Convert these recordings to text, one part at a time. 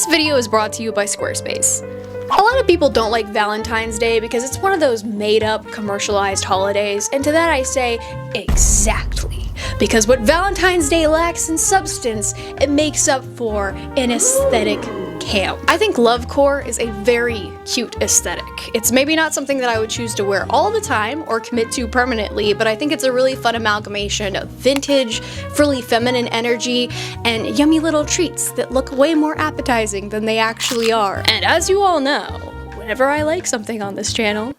This video is brought to you by Squarespace. A lot of people don't like Valentine's Day because it's one of those made-up, commercialized holidays, and to that I say, exactly. Because what Valentine's Day lacks in substance, it makes up for in aesthetic camp. I think lovecore is a very cute aesthetic. It's maybe not something that I would choose to wear all the time or commit to permanently, but I think it's a really fun amalgamation of vintage, frilly feminine energy, and yummy little treats that look way more appetizing than they actually are. And as you all know, whenever I like something on this channel,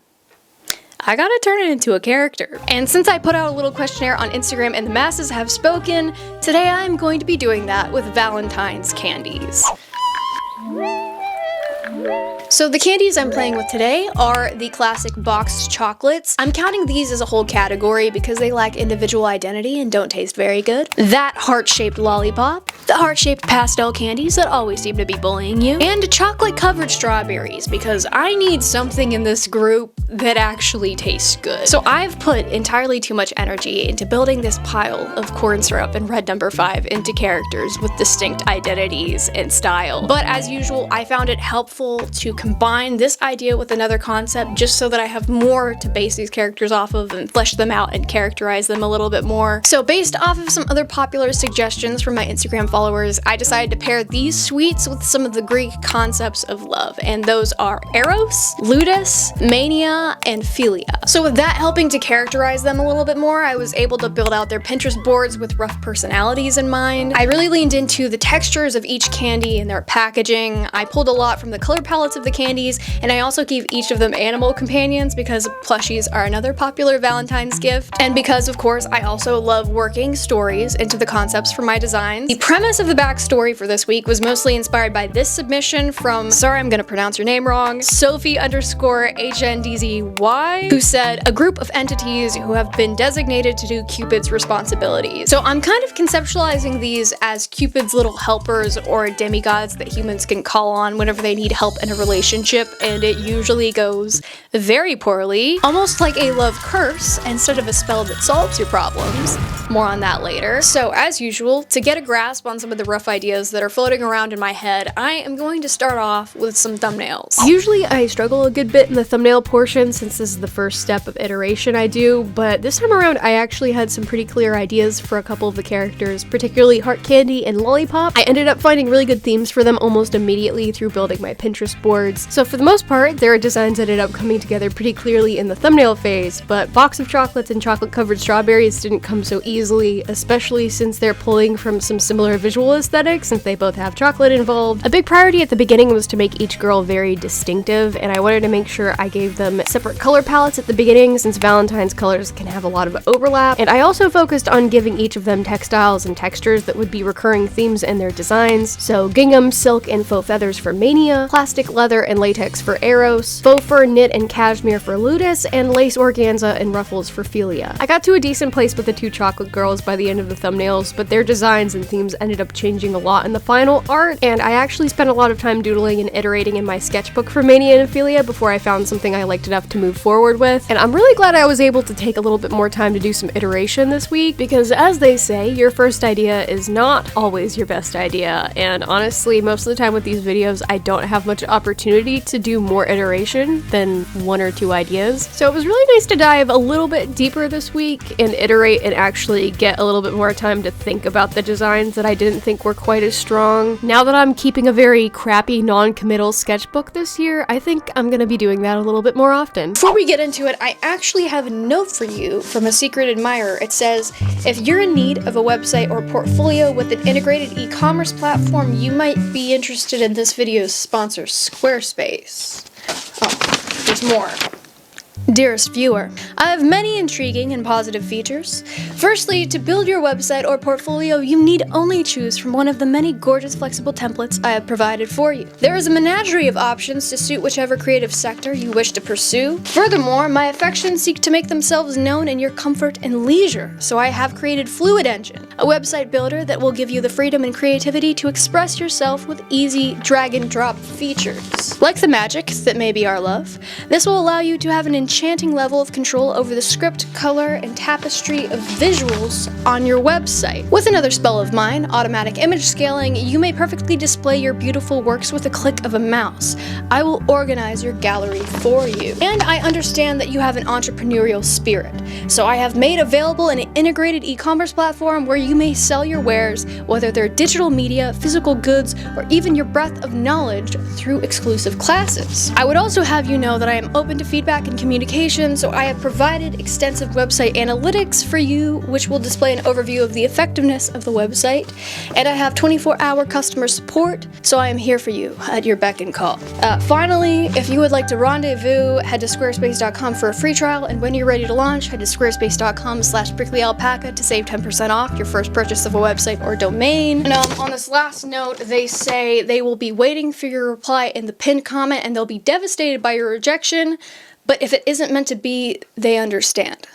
I gotta turn it into a character. And since I put out a little questionnaire on Instagram and the masses have spoken, today I'm going to be doing that with Valentine's candies. So the candies I'm playing with today are the classic boxed chocolates. I'm counting these as a whole category because they lack individual identity and don't taste very good. That heart-shaped lollipop, the heart-shaped pastel candies that always seem to be bullying you, and chocolate-covered strawberries because I need something in this group that actually tastes good. So I've put entirely too much energy into building this pile of corn syrup and red number 5 into characters with distinct identities and style. But as usual, I found it helpful to combine this idea with another concept just so that I have more to base these characters off of and flesh them out and characterize them a little bit more. So based off of some other popular suggestions from my Instagram followers, I decided to pair these sweets with some of the Greek concepts of love, and those are eros, ludus, mania, and philia. So with that helping to characterize them a little bit more, I was able to build out their Pinterest boards with rough personalities in mind. I really leaned into the textures of each candy and their packaging. I pulled a lot from the color palettes of the candies, and I also gave each of them animal companions because plushies are another popular Valentine's gift, and because of course I also love working stories into the concepts for my designs. The premise of the backstory for this week was mostly inspired by this submission from, sorry I'm gonna pronounce your name wrong, Sophie_HNDZY, who said, a group of entities who have been designated to do Cupid's responsibilities. So I'm kind of conceptualizing these as Cupid's little helpers or demigods that humans can call on whenever they need help in a relationship, and it usually goes very poorly, almost like a love curse instead of a spell that solves your problems. More on that later. So as usual, to get a grasp on some of the rough ideas that are floating around in my head, I am going to start off with some thumbnails. Usually I struggle a good bit in the thumbnail portion since this is the first step of iteration I do, but this time around I actually had some pretty clear ideas for a couple of the characters, particularly Heart Candy and Lollipop. I ended up finding really good themes for them almost immediately through building my Pinterest boards. So for the most part, their designs ended up coming together pretty clearly in the thumbnail phase, but box of chocolates and chocolate-covered strawberries didn't come so easily, especially since they're pulling from some similar visual aesthetics since they both have chocolate involved. A big priority at the beginning was to make each girl very distinctive, and I wanted to make sure I gave them separate color palettes at the beginning since Valentine's colors can have a lot of overlap, and I also focused on giving each of them textiles and textures that would be recurring themes in their designs, so gingham, silk, and faux feathers for Mania, plastic, leather, and latex for Eros, faux fur, knit, and cashmere for Ludus, and lace, organza, and ruffles for Philia. I got to a decent place with the two chocolate girls by the end of the thumbnails, but their designs and themes ended up changing a lot in the final art, and I actually spent a lot of time doodling and iterating in my sketchbook for Mania and Philia before I found something I liked enough to move forward with, and I'm really glad I was able to take a little bit more time to do some iteration this week, because as they say, your first idea is not always your best idea, and honestly, most of the time with these videos, I don't have much opportunity to do more iteration than 1 or 2 ideas. So it was really nice to dive a little bit deeper this week and iterate and actually get a little bit more time to think about the designs that I didn't think were quite as strong. Now that I'm keeping a very crappy non-committal sketchbook this year, I think I'm gonna be doing that a little bit more often. Before we get into it, I actually have a note for you from a secret admirer. It says, if you're in need of a website or portfolio with an integrated e-commerce platform, you might be interested in this video's sponsor, Squarespace. Oh, there's more. Dearest viewer, I have many intriguing and positive features. Firstly, to build your website or portfolio, you need only choose from one of the many gorgeous flexible templates I have provided for you. There is a menagerie of options to suit whichever creative sector you wish to pursue. Furthermore, my affections seek to make themselves known in your comfort and leisure, so I have created Fluid Engine, a website builder that will give you the freedom and creativity to express yourself with easy drag and drop features. Like the magic that may be our love, this will allow you to have an enchanting level of control over the script, color, and tapestry of visuals on your website. With another spell of mine, automatic image scaling, you may perfectly display your beautiful works with a click of a mouse. I will organize your gallery for you. And I understand that you have an entrepreneurial spirit, so I have made available an integrated e-commerce platform where you may sell your wares, whether they're digital media, physical goods, or even your breadth of knowledge through exclusive classes. I would also have you know that I am open to feedback and communication, so I have provided extensive website analytics for you, which will display an overview of the effectiveness of the website, and I have 24-hour customer support, so I am here for you at your beck and call. Finally, if you would like to rendezvous, head to squarespace.com for a free trial, and when you're ready to launch, head to squarespace.com/PricklyAlpaca to save 10% off your first purchase of a website or domain. And on this last note, they say they will be waiting for your reply in the pinned comment, and they'll be devastated by your rejection, but if it isn't meant to be, they understand.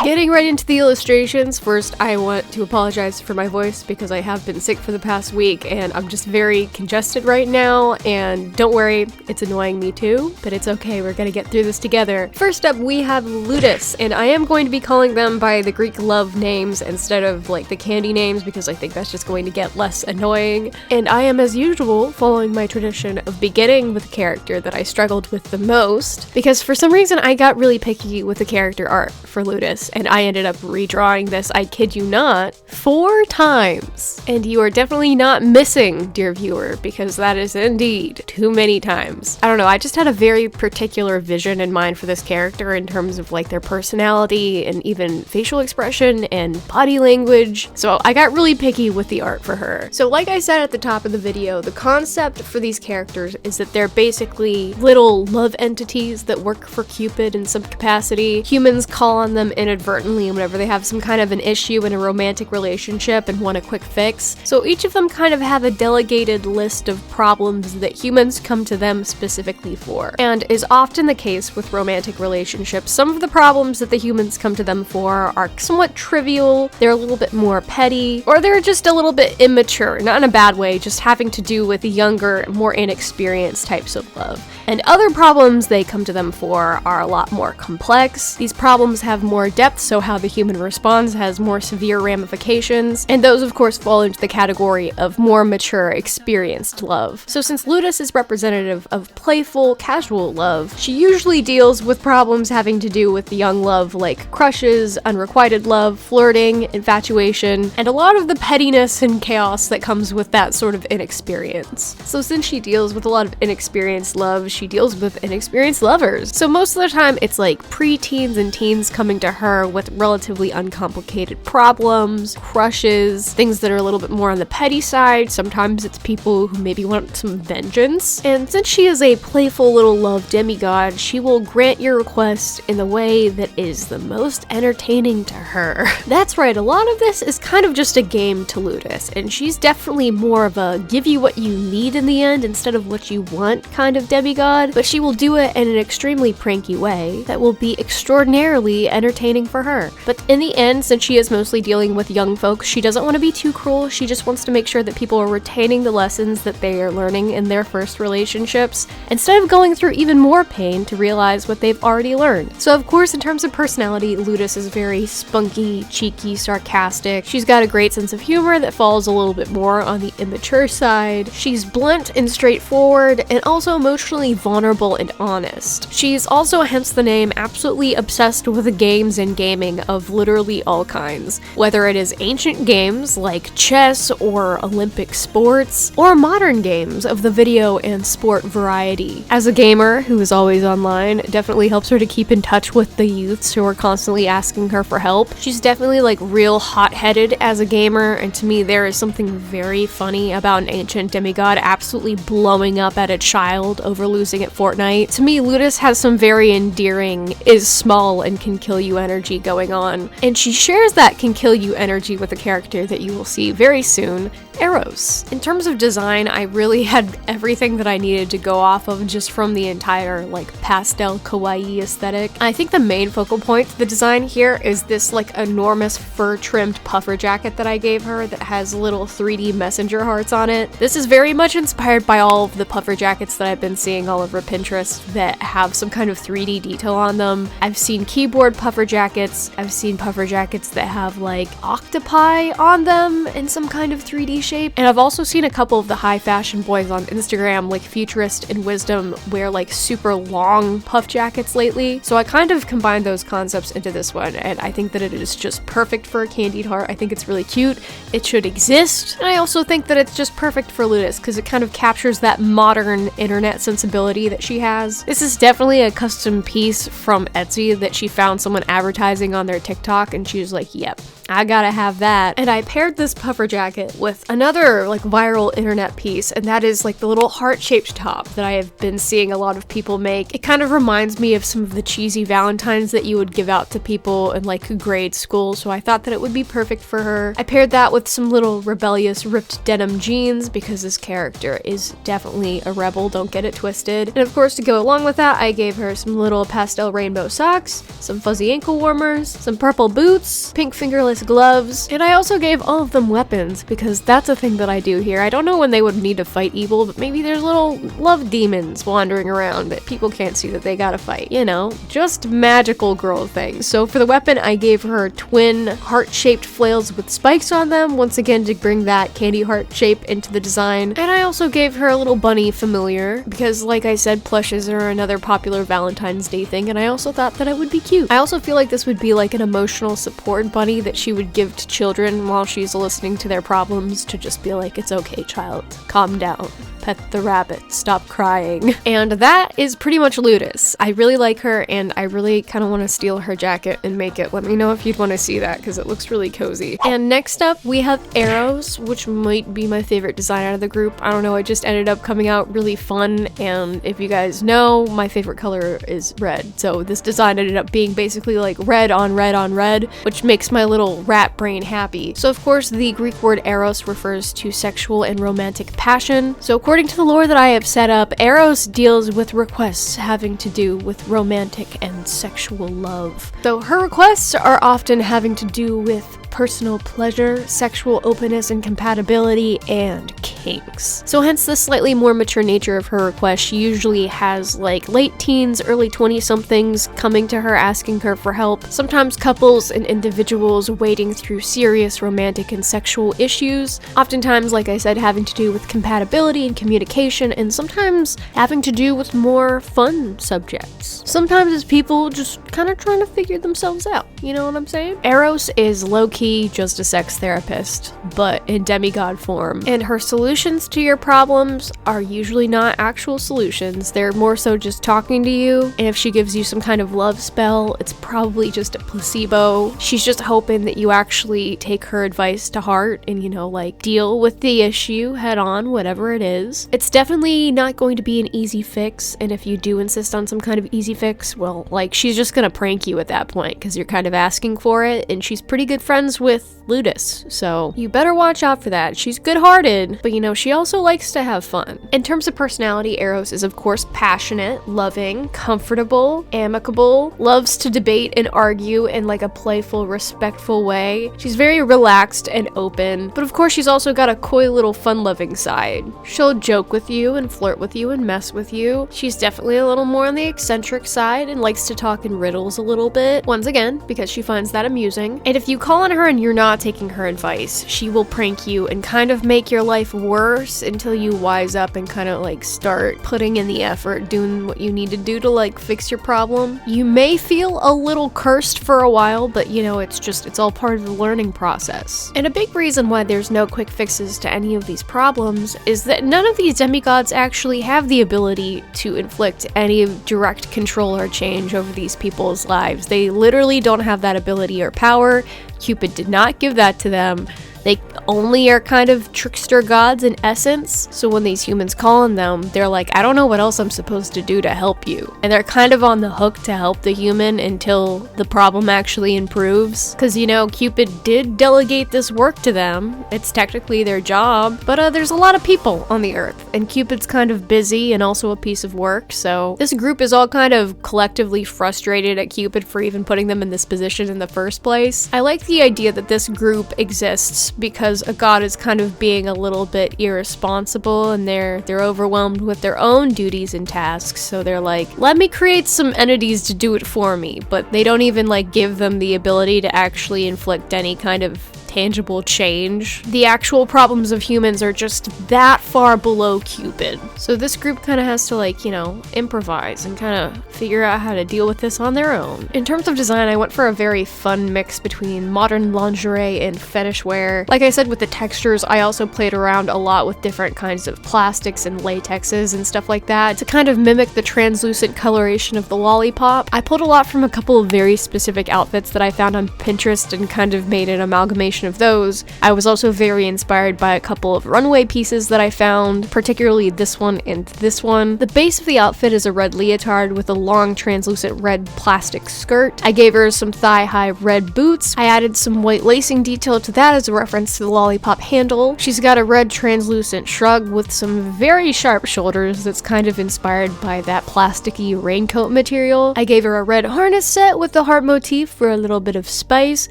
Getting right into the illustrations, first I want to apologize for my voice because I have been sick for the past week and I'm just very congested right now, and don't worry, it's annoying me too, but it's okay, we're gonna get through this together. First up, we have Ludus, and I am going to be calling them by the Greek love names instead of like the candy names because I think that's just going to get less annoying. And I am, as usual, following my tradition of beginning with a character that I struggled with the most, because for some reason I got really picky with the character art for Ludus, and I ended up redrawing this, I kid you not, 4 times. And you are definitely not missing, dear viewer, because that is indeed too many times. I don't know, I just had a very particular vision in mind for this character in terms of like their personality and even facial expression and body language, so I got really picky with the art for her. So like I said at the top of the video, the concept for these characters is that they're basically little love entities that work for Cupid in some capacity. Humans call on them inadvertently whenever they have some kind of an issue in a romantic relationship and want a quick fix. So each of them kind of have a delegated list of problems that humans come to them specifically for. And is often the case with romantic relationships, some of the problems that the humans come to them for are somewhat trivial, they're a little bit more petty, or they're just a little bit immature, not in a bad way, just having to do with the younger, more inexperienced types of love. And other problems they come to them for are a lot more complex. These problems have more depth, so how the human responds has more severe ramifications, and those of course fall into the category of more mature, experienced love. So since Ludus is representative of playful, casual love, she usually deals with problems having to do with the young love like crushes, unrequited love, flirting, infatuation, and a lot of the pettiness and chaos that comes with that sort of inexperience. So since she deals with a lot of inexperienced love, she deals with inexperienced lovers. So most of the time it's like preteens and teens coming to her with relatively uncomplicated problems, crushes, things that are a little bit more on the petty side. Sometimes it's people who maybe want some vengeance. And since she is a playful little love demigod, she will grant your request in the way that is the most entertaining to her. That's right, a lot of this is kind of just a game to Ludus, and she's definitely more of a give you what you need in the end instead of what you want kind of demigod, but she will do it in an extremely pranky way that will be extraordinarily entertaining for her. But in the end, since she is mostly dealing with young folks, she doesn't want to be too cruel, she just wants to make sure that people are retaining the lessons that they are learning in their first relationships, instead of going through even more pain to realize what they've already learned. So of course, in terms of personality, Ludus is very spunky, cheeky, sarcastic. She's got a great sense of humor that falls a little bit more on the immature side. She's blunt and straightforward, and also emotionally vulnerable and honest. She's also, hence the name, absolutely obsessed with the games and gaming of literally all kinds. Whether it is ancient games like chess or Olympic sports, or modern games of the video and sport variety. As a gamer who is always online, it definitely helps her to keep in touch with the youths who are constantly asking her for help. She's definitely like real hot-headed as a gamer, and to me there is something very funny about an ancient demigod absolutely blowing up at a child over losing at Fortnite. To me, Ludus has some very endearing, is small and can kill you energy energy going on, and she shares that can kill you energy with a character that you will see very soon, Eros. In terms of design, I really had everything that I needed to go off of just from the entire like pastel kawaii aesthetic. I think the main focal point to the design here is this like enormous fur trimmed puffer jacket that I gave her that has little 3D messenger hearts on it. This is very much inspired by all of the puffer jackets that I've been seeing all over Pinterest that have some kind of 3D detail on them. I've seen keyboard puffer jackets, I've seen puffer jackets that have like octopi on them in some kind of 3D shape, and I've also seen a couple of the high fashion boys on Instagram like Futurist and Wisdom wear like super long puff jackets lately. So I kind of combined those concepts into this one, and I think that it is just perfect for a candied heart. I think it's really cute. It should exist. And I also think that it's just perfect for Ludus because it kind of captures that modern internet sensibility that she has. This is definitely a custom piece from Etsy that she found someone advertising on their TikTok, and she was like, yep, I gotta have that. And I paired this puffer jacket with another like viral internet piece, and that is like the little heart-shaped top that I have been seeing a lot of people make. It kind of reminds me of some of the cheesy Valentines that you would give out to people in like grade school, so I thought that it would be perfect for her. I paired that with some little rebellious ripped denim jeans because this character is definitely a rebel, don't get it twisted. And of course, to go along with that, I gave her some little pastel rainbow socks, some fuzzy ankle warmers, some purple boots, pink fingerless gloves, and I also gave all of them weapons because that's a thing that I do here. I don't know when they would need to fight evil, but maybe there's little love demons wandering around that people can't see that they gotta fight, you know, just magical girl things. So for the weapon, I gave her twin heart-shaped flails with spikes on them, once again to bring that candy heart shape into the design. And I also gave her a little bunny familiar because, like I said, plushes are another popular Valentine's Day thing, and I also thought that it would be cute. I also feel like this would be like an emotional support bunny that she would give to children while she's listening to their problems, to just be like, it's okay, child, calm down, pet the rabbit, stop crying. And that is pretty much Ludus. I really like her, and I really kind of want to steal her jacket and make it. Let me know if you'd want to see that because it looks really cozy. And next up we have Eros, which might be my favorite design out of the group. I don't know, it just ended up coming out really fun, and if you guys know, my favorite color is red, so this design ended up being basically like red on red on red, which makes my little rat brain happy. So of course the Greek word eros refers to sexual and romantic passion. So according to the lore that I have set up, Eros deals with requests having to do with romantic and sexual love. So her requests are often having to do with personal pleasure, sexual openness and compatibility, and kinks. So hence the slightly more mature nature of her request. She usually has like late teens, early 20-somethings coming to her asking her for help. Sometimes couples and individuals wading through serious romantic and sexual issues. Oftentimes, like I said, having to do with compatibility and communication, and sometimes having to do with more fun subjects. Sometimes it's people just kind of trying to figure themselves out, you know what I'm saying? Eros is low-key just a sex therapist, but in demigod form, and her solutions to your problems are usually not actual solutions. They're more so just talking to you, and if she gives you some kind of love spell, it's probably just a placebo. She's just hoping that you actually take her advice to heart and, you know, like deal with the issue head on, whatever it is. It's definitely not going to be an easy fix, and if you do insist on some kind of easy fix, well, like, she's just gonna prank you at that point because you're kind of asking for it, and she's pretty good friends with Ludus, so you better watch out for that. She's good-hearted, but you know, she also likes to have fun. In terms of personality, Eros is of course passionate, loving, comfortable, amicable, loves to debate and argue in like a playful, respectful way. She's very relaxed and open, but of course she's also got a coy little fun-loving side. She'll joke with you and flirt with you and mess with you. She's definitely a little more on the eccentric side and likes to talk in riddles a little bit, once again, because she finds that amusing. And if you call on her and you're not taking her advice, she will prank you and kind of make your life worse until you wise up and kind of like start putting in the effort, doing what you need to do to like fix your problem. You may feel a little cursed for a while, but you know, it's all part of the learning process. And a big reason why there's no quick fixes to any of these problems is that none of these demigods actually have the ability to inflict any direct control or change over these people's lives. They literally don't have that ability or power. Cupid did not give that to them. They only are kind of trickster gods in essence. So when these humans call on them, they're like, I don't know what else I'm supposed to do to help you. And they're kind of on the hook to help the human until the problem actually improves. Because, you know, Cupid did delegate this work to them. It's technically their job. But there's a lot of people on the earth. And Cupid's kind of busy and also a piece of work. So this group is all kind of collectively frustrated at Cupid for even putting them in this position in the first place. I like the idea that this group exists because a god is kind of being a little bit irresponsible and they're overwhelmed with their own duties and tasks. So they're like, let me create some entities to do it for me. But they don't even like give them the ability to actually inflict any kind of tangible change. The actual problems of humans are just that far below Cupid. So this group kind of has to like, you know, improvise and kind of figure out how to deal with this on their own. In terms of design, I went for a very fun mix between modern lingerie and fetish wear. Like I said, with the textures, I also played around a lot with different kinds of plastics and latexes and stuff like that to kind of mimic the translucent coloration of the lollipop. I pulled a lot from a couple of very specific outfits that I found on Pinterest and kind of made an amalgamation of those. I was also very inspired by a couple of runway pieces that I found, particularly this one and this one. The base of the outfit is a red leotard with a long translucent red plastic skirt. I gave her some thigh-high red boots. I added some white lacing detail to that as a reference to the lollipop handle. She's got a red translucent shrug with some very sharp shoulders that's kind of inspired by that plasticky raincoat material. I gave her a red harness set with the heart motif for a little bit of spice,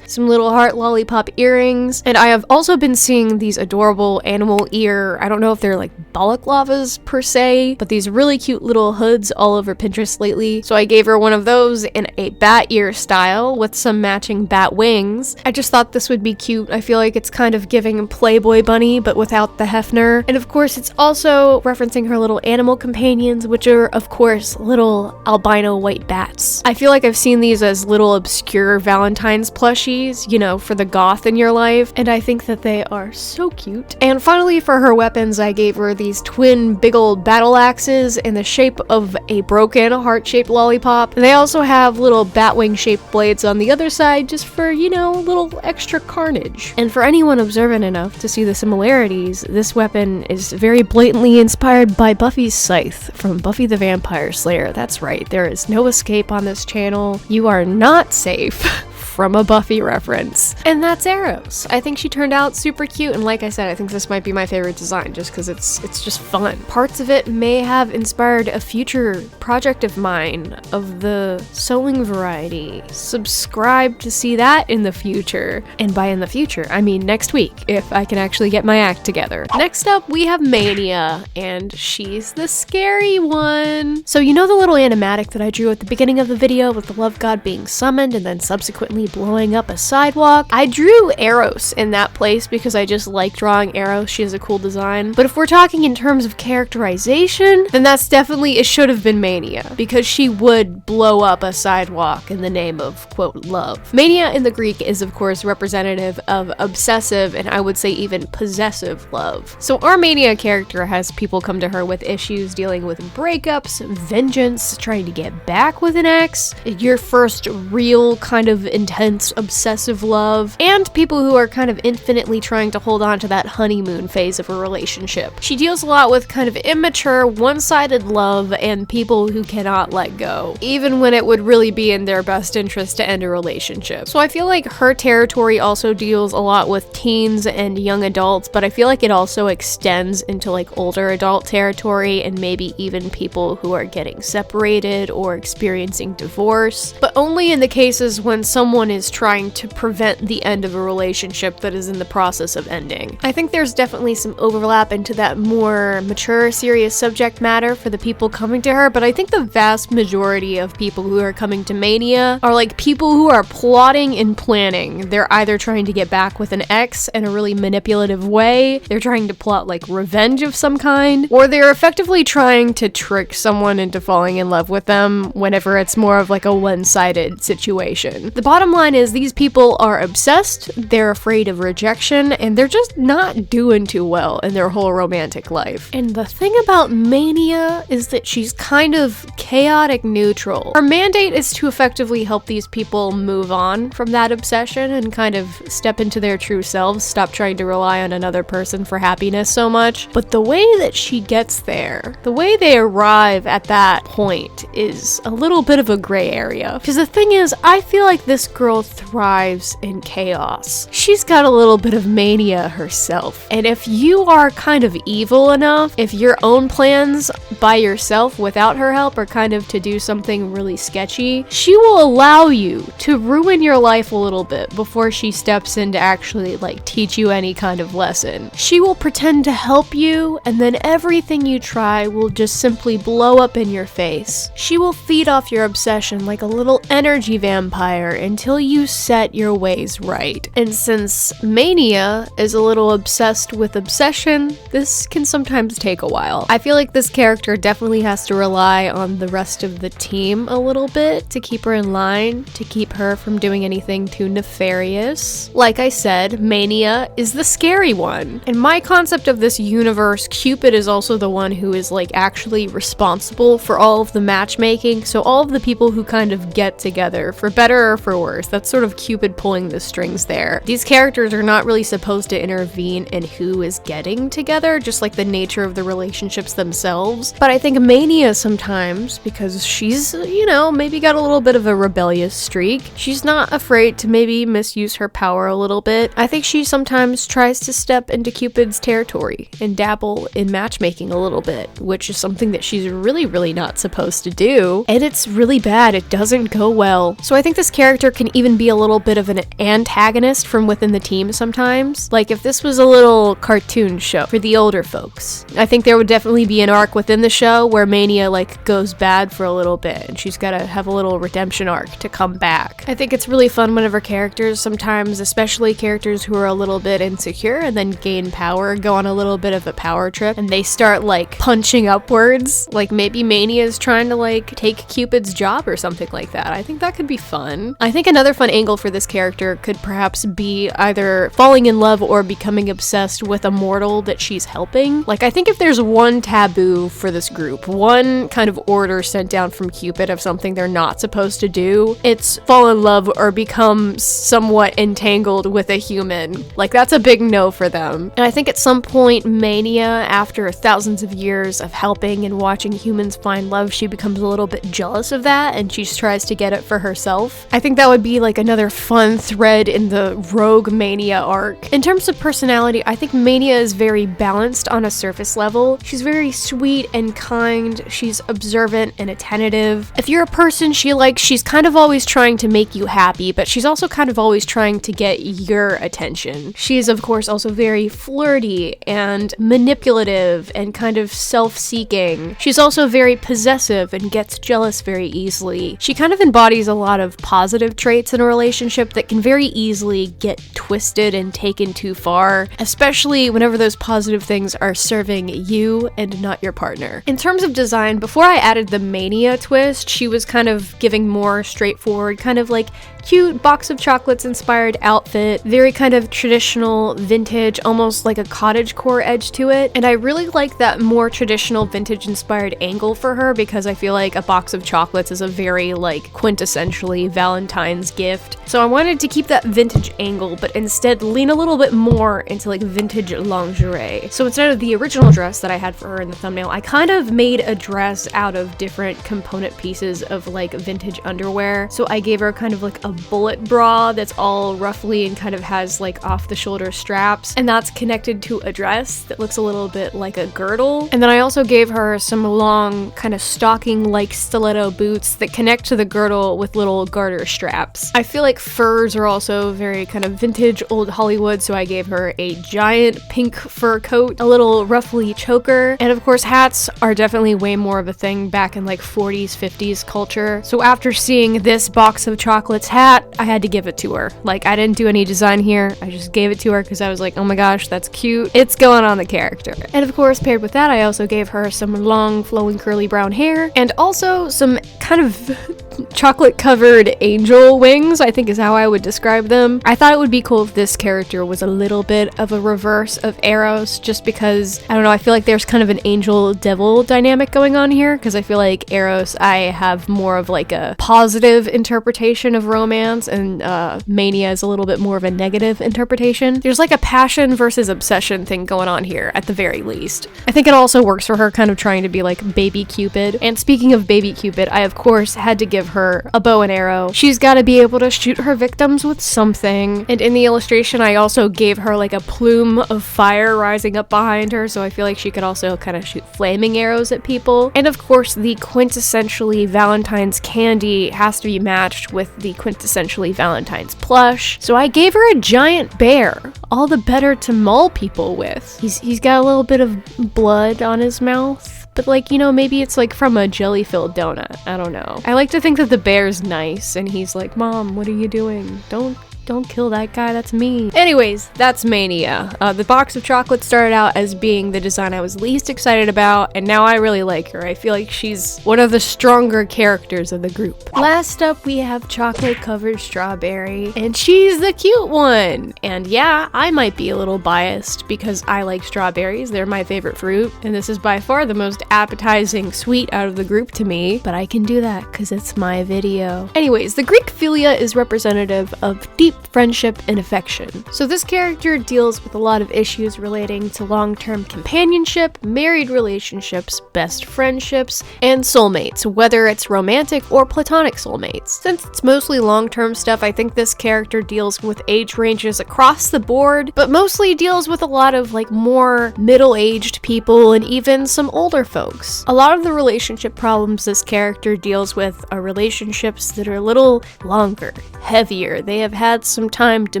some little heart lollipop earrings, and I have also been seeing these adorable animal ear, I don't know if they're like balaclavas per se, but these really cute little hoods all over Pinterest lately. So I gave her one of those in a bat ear style with some matching bat wings. I just thought this would be cute. I feel like it's kind of giving Playboy Bunny, but without the Hefner. And of course, it's also referencing her little animal companions, which are, of course, little albino white bats. I feel like I've seen these as little obscure Valentine's plushies, you know, for the goth in your life, and I think that they are so cute. And finally, for her weapons, I gave her these twin big old battle axes in the shape of a broken heart-shaped lollipop. They also have little batwing-shaped blades on the other side just for, you know, a little extra carnage. And for anyone observant enough to see the similarities, this weapon is very blatantly inspired by Buffy's scythe from Buffy the Vampire Slayer. That's right, there is no escape on this channel. You are not safe from a Buffy reference. And that's Eros. I think she turned out super cute, and like I said, I think this might be my favorite design just because it's just fun. Parts of it may have inspired a future project of mine of the sewing variety. Subscribe to see that in the future. And by in the future, I mean next week, if I can actually get my act together. Next up, we have Mania, and she's the scary one. So you know the little animatic that I drew at the beginning of the video with the love god being summoned and then subsequently blowing up a sidewalk? I drew Eros in that place because I just like drawing Eros. She has a cool design. But if we're talking in terms of characterization, then that's definitely, it should have been Mania, because she would blow up a sidewalk in the name of, quote, love. Mania in the Greek is, of course, representative of obsessive and I would say even possessive love. So our Mania character has people come to her with issues dealing with breakups, vengeance, trying to get back with an ex, your first real kind of intense obsessive love, and people who are kind of infinitely trying to hold on to that honeymoon phase of a relationship. She deals a lot with kind of immature, one-sided love and people who cannot let go, even when it would really be in their best interest to end a relationship. So I feel like her territory also deals a lot with teens and young adults, but I feel like it also extends into like older adult territory and maybe even people who are getting separated or experiencing divorce, but only in the cases when someone is trying to prevent the end of a relationship that is in the process of ending. I think there's definitely some overlap into that more mature, serious subject matter for the people coming to her, but I think the vast majority of people who are coming to Mania are like people who are plotting and planning. They're either trying to get back with an ex in a really manipulative way, they're trying to plot like revenge of some kind, or they're effectively trying to trick someone into falling in love with them whenever it's more of like a one-sided situation. The bottom bottom line is these people are obsessed, they're afraid of rejection, and they're just not doing too well in their whole romantic life. And the thing about Mania is that she's kind of chaotic neutral. Her mandate is to effectively help these people move on from that obsession and kind of step into their true selves, stop trying to rely on another person for happiness so much. But the way that she gets there, the way they arrive at that point is a little bit of a gray area. Because the thing is, I feel like this girl thrives in chaos. She's got a little bit of mania herself. And if you are kind of evil enough, if your own plans by yourself without her help are kind of to do something really sketchy, she will allow you to ruin your life a little bit before she steps in to actually like teach you any kind of lesson. She will pretend to help you, and then everything you try will just simply blow up in your face. She will feed off your obsession like a little energy vampire until you set your ways right. And since Mania is a little obsessed with obsession, this can sometimes take a while. I feel like this character definitely has to rely on the rest of the team a little bit to keep her in line, to keep her from doing anything too nefarious. Like I said, Mania is the scary one. In my concept of this universe, Cupid is also the one who is like actually responsible for all of the matchmaking, so all of the people who kind of get together, for better or for worse. That's sort of Cupid pulling the strings there. These characters are not really supposed to intervene in who is getting together, just like the nature of the relationships themselves. But I think Mania sometimes, because she's, you know, maybe got a little bit of a rebellious streak, she's not afraid to maybe misuse her power a little bit. I think she sometimes tries to step into Cupid's territory and dabble in matchmaking a little bit, which is something that she's really not supposed to do. And it's really bad. It doesn't go well. So I think this character can even be a little bit of an antagonist from within the team sometimes. Like if this was a little cartoon show for the older folks, I think there would definitely be an arc within the show where Mania like goes bad for a little bit and she's got to have a little redemption arc to come back. I think it's really fun whenever characters sometimes, especially characters who are a little bit insecure and then gain power, go on a little bit of a power trip and they start like punching upwards. Like maybe Mania is trying to like take Cupid's job or something like that. I think that could be fun. I think another fun angle for this character could perhaps be either falling in love or becoming obsessed with a mortal that she's helping. Like I think if there's one taboo for this group, one kind of order sent down from Cupid of something they're not supposed to do, it's fall in love or become somewhat entangled with a human. Like that's a big no for them. And I think at some point Mania, after thousands of years of helping and watching humans find love, she becomes a little bit jealous of that and she tries to get it for herself. I think that would be like another fun thread in the Rogue Mania arc. In terms of personality, I think Mania is very balanced on a surface level. She's very sweet and kind. She's observant and attentive. If you're a person she likes, she's kind of always trying to make you happy, but she's also kind of always trying to get your attention. She is of course also very flirty and manipulative and kind of self-seeking. She's also very possessive and gets jealous very easily. She kind of embodies a lot of positive traits in a relationship that can very easily get twisted and taken too far, especially whenever those positive things are serving you and not your partner. In terms of design, before I added the Mania twist, she was kind of giving more straightforward, kind of like cute box of chocolates inspired outfit, very kind of traditional vintage, almost like a cottagecore edge to it. And I really like that more traditional vintage inspired angle for her because I feel like a box of chocolates is a very like quintessentially Valentine's gift. So I wanted to keep that vintage angle, but instead lean a little bit more into like vintage lingerie. So instead of the original dress that I had for her in the thumbnail, I kind of made a dress out of different component pieces of like vintage underwear. So I gave her kind of like a bullet bra that's all ruffly and kind of has like off the shoulder straps, and that's connected to a dress that looks a little bit like a girdle. And then I also gave her some long kind of stocking like stiletto boots that connect to the girdle with little garter straps. I feel like furs are also very kind of vintage old Hollywood, so I gave her a giant pink fur coat, a little ruffly choker, and of course hats are definitely way more of a thing back in like 40s 50s culture. So after seeing this box of chocolates hat, I had to give it to her. Like I didn't do any design here, I just gave it to her because I was like, oh my gosh, that's cute, it's going on the character. And of course paired with that I also gave her some long flowing curly brown hair and also some kind of chocolate-covered angel wings, I think is how I would describe them. I thought it would be cool if this character was a little bit of a reverse of Eros, just because, I don't know, I feel like there's kind of an angel-devil dynamic going on here, because I feel like Eros, I have more of like a positive interpretation of romance, and Mania is a little bit more of a negative interpretation. There's like a passion versus obsession thing going on here, at the very least. I think it also works for her kind of trying to be like baby Cupid. And speaking of baby Cupid, I of course had to give her a bow and arrow. She's got to be able to shoot her victims with something. And in the illustration, I also gave her like a plume of fire rising up behind her, so I feel like she could also kind of shoot flaming arrows at people. And of course, the quintessentially Valentine's candy has to be matched with the quintessentially Valentine's plush. So I gave her a giant bear, all the better to maul people with. He's got a little bit of blood on his mouth. But like, you know, maybe it's like from a jelly-filled donut. I don't know. I like to think that the bear's nice and he's like, Mom, what are you doing? Don't kill that guy, that's me. Anyways, that's Mania. The box of chocolates started out as being the design I was least excited about, and now I really like her. I feel like she's one of the stronger characters of the group. Last up, we have chocolate-covered strawberry, and she's the cute one. And yeah, I might be a little biased because I like strawberries. They're my favorite fruit, and this is by far the most appetizing sweet out of the group to me, but I can do that because it's my video. Anyways, the Greek philia is representative of deep friendship and affection. So this character deals with a lot of issues relating to long-term companionship, married relationships, best friendships, and soulmates, whether it's romantic or platonic soulmates. Since it's mostly long-term stuff, I think this character deals with age ranges across the board, but mostly deals with a lot of like more middle-aged people and even some older folks. A lot of the relationship problems this character deals with are relationships that are a little longer, heavier. They have had some time to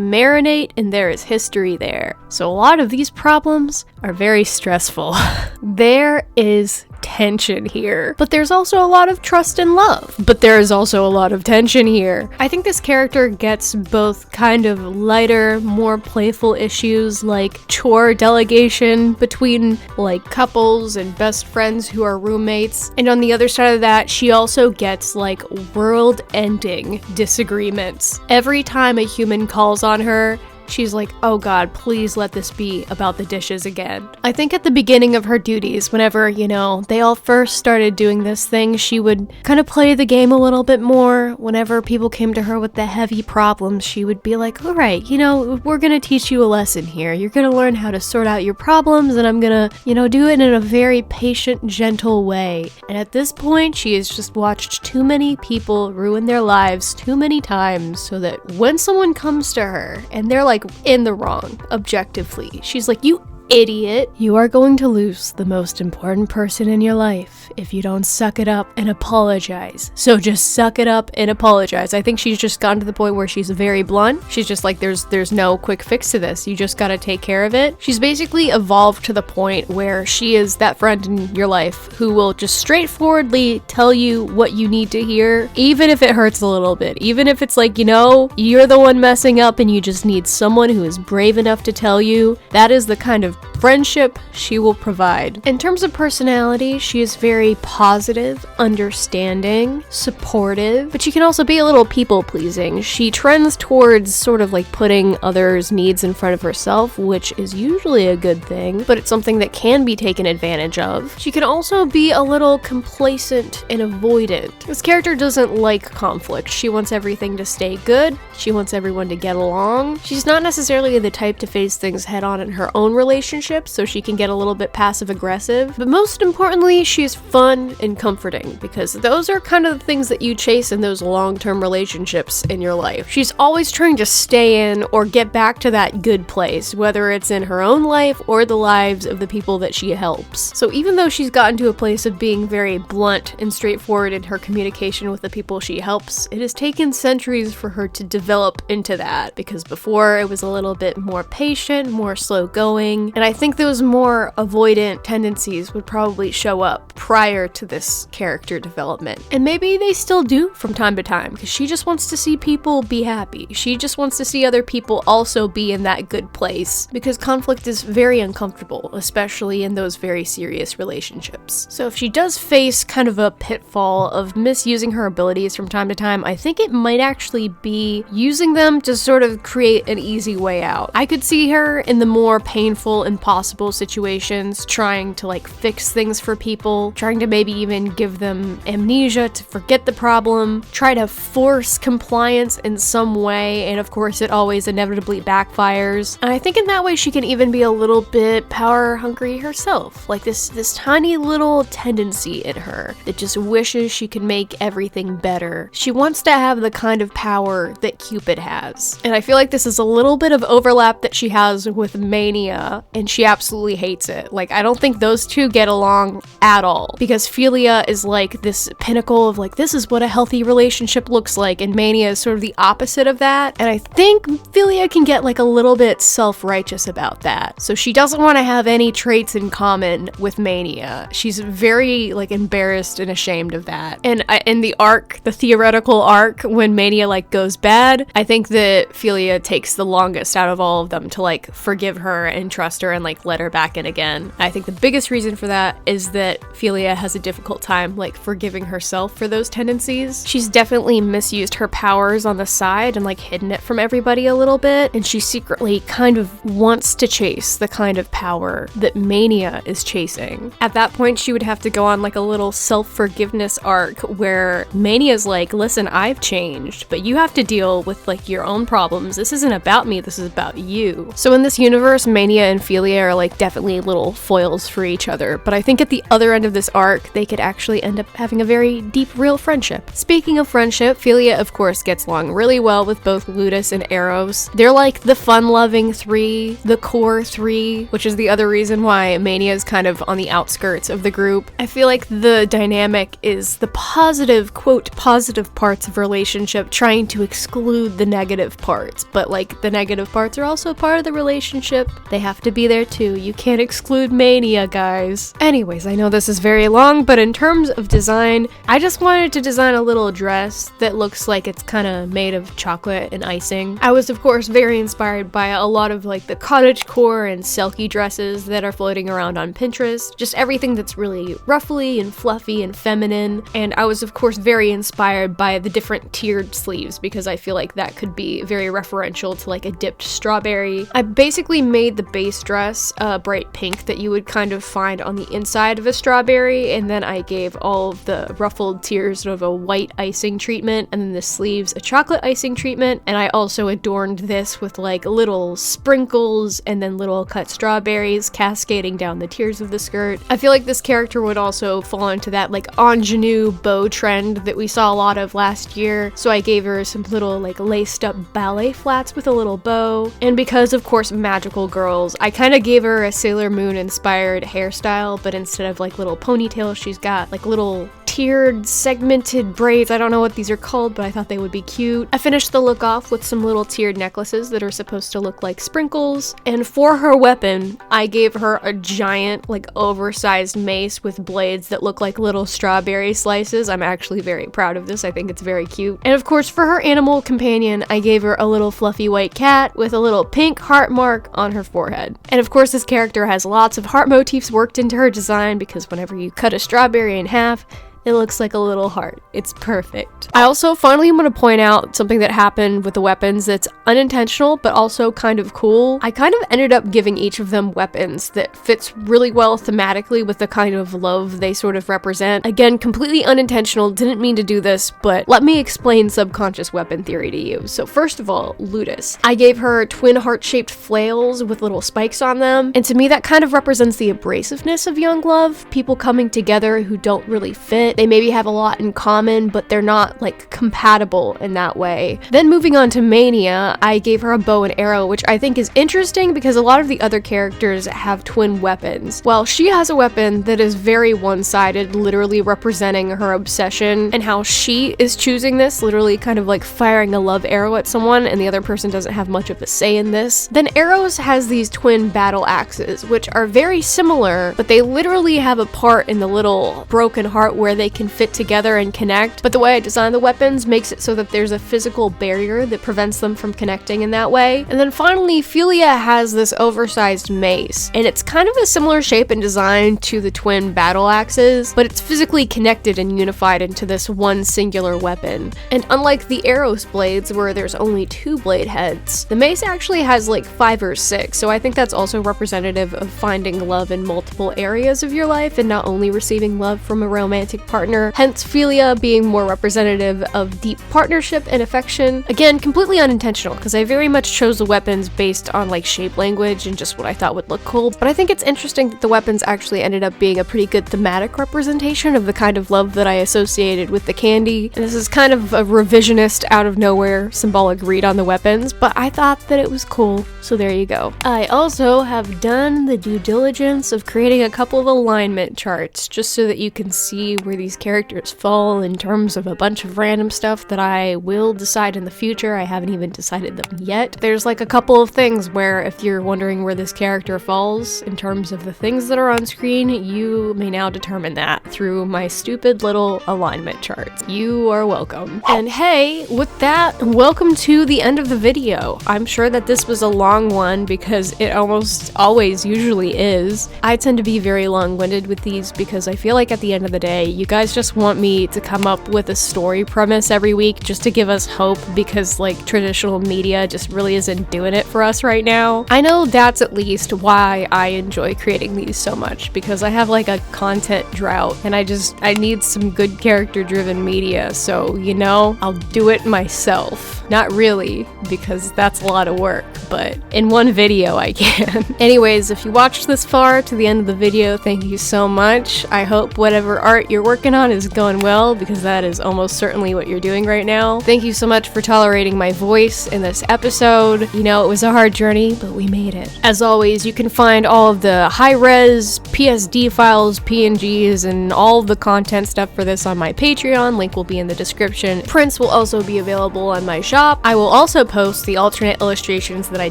marinate and there is history there. So a lot of these problems are very stressful. There is tension here, but there's also a lot of trust and love, but there is also a lot of tension here. I think this character gets both kind of lighter, more playful issues like chore delegation between like couples and best friends who are roommates, and on the other side of that, she also gets like world-ending disagreements. Every time a human calls on her, she's like, oh God, please let this be about the dishes again. I think at the beginning of her duties, whenever, you know, they all first started doing this thing, she would kind of play the game a little bit more. Whenever people came to her with the heavy problems, she would be like, all right, you know, we're gonna teach you a lesson here. You're gonna learn how to sort out your problems, and I'm gonna, you know, do it in a very patient, gentle way. And at this point, she has just watched too many people ruin their lives too many times, so that when someone comes to her and they're like in the wrong, objectively, she's like, you idiot, you are going to lose the most important person in your life if you don't suck it up and apologize. So just suck it up and apologize. I think she's just gotten to the point where she's very blunt. She's just like, there's no quick fix to this. You just gotta take care of it. She's basically evolved to the point where she is that friend in your life who will just straightforwardly tell you what you need to hear, even if it hurts a little bit. Even if it's like, you know, you're the one messing up and you just need someone who is brave enough to tell you. That is the kind of friendship she will provide. In terms of personality, she is very positive, understanding, supportive, but she can also be a little people-pleasing. She trends towards sort of like putting others' needs in front of herself, which is usually a good thing, but it's something that can be taken advantage of. She can also be a little complacent and avoidant. This character doesn't like conflict. She wants everything to stay good. She wants everyone to get along. She's not necessarily the type to face things head-on in her own relationship, so she can get a little bit passive-aggressive. But most importantly, she's fun and comforting, because those are kind of the things that you chase in those long-term relationships in your life. She's always trying to stay in or get back to that good place, whether it's in her own life or the lives of the people that she helps. So even though she's gotten to a place of being very blunt and straightforward in her communication with the people she helps, it has taken centuries for her to develop into that, because before it was a little bit more patient, more slow going, and I think think those more avoidant tendencies would probably show up prior to this character development. And maybe they still do from time to time, because she just wants to see people be happy. She just wants to see other people also be in that good place, because conflict is very uncomfortable, especially in those very serious relationships. So if she does face kind of a pitfall of misusing her abilities from time to time, I think it might actually be using them to sort of create an easy way out. I could see her in the more painful, impossible situations, trying to like fix things for people, trying to maybe even give them amnesia to forget the problem, try to force compliance in some way, and of course it always inevitably backfires. And I think in that way she can even be a little bit power hungry herself, like this tiny little tendency in her that just wishes she could make everything better. She wants to have the kind of power that Cupid has. And I feel like this is a little bit of overlap that she has with Mania, and she absolutely hates it. Like, I don't think those two get along at all, because Philia is like this pinnacle of like, this is what a healthy relationship looks like, and Mania is sort of the opposite of that. And I think Philia can get like a little bit self-righteous about that. So she doesn't want to have any traits in common with Mania. She's very like embarrassed and ashamed of that. And in the arc, the theoretical arc, when Mania like goes bad, I think that Philia takes the longest out of all of them to like forgive her and trust her and like let her back in again. I think the biggest reason for that is that Philia has a difficult time like forgiving herself for those tendencies. She's definitely misused her powers on the side and like hidden it from everybody a little bit, and she secretly kind of wants to chase the kind of power that Mania is chasing. At that point, she would have to go on like a little self-forgiveness arc where Mania's like, listen, I've changed, but you have to deal with like your own problems. This isn't about me, this is about you. So in this universe, Mania and Philia are like definitely little foils for each other, but I think at the other end of this arc, they could actually end up having a very deep, real friendship. Speaking of friendship, Philia of course gets along really well with both Ludus and Eros. They're like the fun-loving three, the core three, which is the other reason why Mania is kind of on the outskirts of the group. I feel like the dynamic is the positive, quote, positive parts of relationship trying to exclude the negative parts, but like the negative parts are also part of the relationship. They have to be there too. You can't exclude Mania, guys. Anyways, I know this is very long, but in terms of design, I just wanted to design a little dress that looks like it's kind of made of chocolate and icing. I was of course very inspired by a lot of like the cottagecore and selkie dresses that are floating around on Pinterest, just everything that's really ruffly and fluffy and feminine. And I was of course very inspired by the different tiered sleeves, because I feel like that could be very referential to like a dipped strawberry. I basically made the base dress a bright pink that you would kind of find on the inside of a strawberry, and then I gave all of the ruffled tiers sort of a white icing treatment, and then the sleeves a chocolate icing treatment, and I also adorned this with like little sprinkles and then little cut strawberries cascading down the tiers of the skirt. I feel like this character would also fall into that like ingenue bow trend that we saw a lot of last year, so I gave her some little like laced up ballet flats with a little bow. And because of course magical girls, I kind of gave her a Sailor Moon inspired hairstyle, but instead of like little ponytails, she's got like little tiered segmented braids. I don't know what these are called, but I thought they would be cute. I finished the look off with some little tiered necklaces that are supposed to look like sprinkles, and for her weapon I gave her a giant like oversized mace with blades that look like little strawberry slices. I'm actually very proud of this. I think it's very cute. And of course for her animal companion, I gave her a little fluffy white cat with a little pink heart mark on her forehead. And of course this character has lots of heart motifs worked into her design, because whenever you cut a strawberry in half, it looks like a little heart. It's perfect. I also finally want to point out something that happened with the weapons that's unintentional, but also kind of cool. I kind of ended up giving each of them weapons that fits really well thematically with the kind of love they sort of represent. Again, completely unintentional, didn't mean to do this, but let me explain subconscious weapon theory to you. So first of all, Ludus. I gave her twin heart-shaped flails with little spikes on them, and to me that kind of represents the abrasiveness of young love, people coming together who don't really fit, it. They maybe have a lot in common, but they're not like compatible in that way. Then moving on to Mania, I gave her a bow and arrow, which I think is interesting because a lot of the other characters have twin weapons. Well, she has a weapon that is very one-sided, literally representing her obsession and how she is choosing this, literally kind of like firing a love arrow at someone, and the other person doesn't have much of a say in this. Then Arrows has these twin battle axes, which are very similar, but they literally have a part in the little broken heart where they can fit together and connect. But the way I designed the weapons makes it so that there's a physical barrier that prevents them from connecting in that way. And then finally, Philia has this oversized mace, and it's kind of a similar shape and design to the twin battle axes, but it's physically connected and unified into this one singular weapon. And unlike the Arrows blades, where there's only 2 blade heads, the mace actually has like 5 or 6, so I think that's also representative of finding love in multiple areas of your life and not only receiving love from a romantic partner, hence Philia being more representative of deep partnership and affection. Again, completely unintentional, because I very much chose the weapons based on like shape language and just what I thought would look cool, but I think it's interesting that the weapons actually ended up being a pretty good thematic representation of the kind of love that I associated with the candy. And this is kind of a revisionist, out of nowhere symbolic read on the weapons, but I thought that it was cool, so there you go. I also have done the due diligence of creating a couple of alignment charts just so that you can see where these characters fall in terms of a bunch of random stuff that I will decide in the future. I haven't even decided them yet. There's like a couple of things where if you're wondering where this character falls in terms of the things that are on screen, you may now determine that through my stupid little alignment charts. You are welcome. And hey, with that, welcome to the end of the video. I'm sure that this was a long one because it almost always usually is. I tend to be very long-winded with these because I feel like at the end of the day, you guys just want me to come up with a story premise every week just to give us hope, because like traditional media just really isn't doing it for us right now. I know that's at least why I enjoy creating these so much, because I have like a content drought and I need some good character-driven media, so you know, I'll do it myself. Not really, because that's a lot of work, but in one video I can. Anyways, if you watched this far to the end of the video, thank you so much. I hope whatever art you're working on is going well, because that is almost certainly what you're doing right now. Thank you so much for tolerating my voice in this episode. You know, it was a hard journey, but we made it. As always, you can find all of the high-res PSD files, PNGs, and all the content stuff for this on my Patreon. Link will be in the description. Prints will also be available on my shop. I will also post the alternate illustrations that I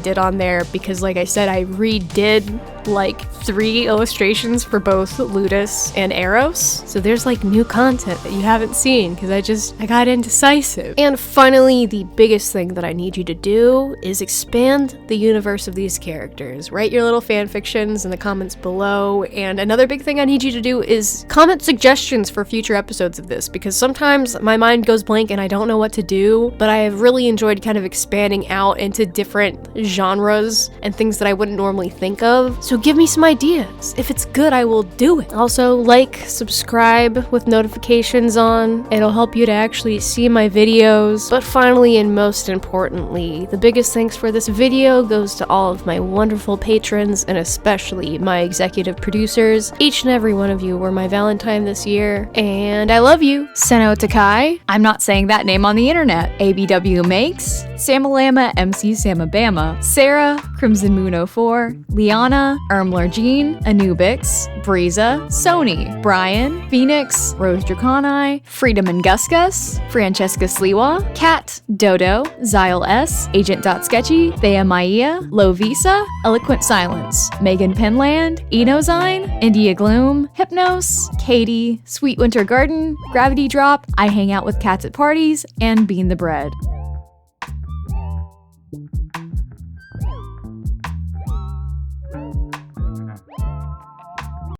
did on there because, like I said, I redid like 3 illustrations for both Ludus and Eros. So there's like new content that you haven't seen because I got indecisive. And finally, the biggest thing that I need you to do is expand the universe of these characters. Write your little fan fictions in the comments below. And another big thing I need you to do is comment suggestions for future episodes of this, because sometimes my mind goes blank and I don't know what to do, but I have really enjoyed kind of expanding out into different genres and things that I wouldn't normally think of. So give me some ideas. If it's good, I will do it. Also, like, subscribe with notifications on. It'll help you to actually see my videos. But finally, and most importantly, the biggest thanks for this video goes to all of my wonderful patrons, and especially my executive producers. Each and every one of you were my Valentine this year, and I love you. Seno Takai, I'm not saying that name on the internet. ABW Makes, Samalama MC Samabama, Sarah, Crimson Moon 04, Liana, Ermler Jean, Anubix, Breeza, Sony, Brian, Phoenix, Rose Draconi, Freedom and Gusgus, Francesca Sliwa, Kat, Dodo, Zyle S, Agent.Sketchy, Thea Maia, Lovisa, Eloquent Silence, Megan Penland, Enozine, India Gloom, Hypnos, Katie, Sweet Winter Garden, Gravity Drop, I Hang Out with Cats at Parties, and Bean the Bread.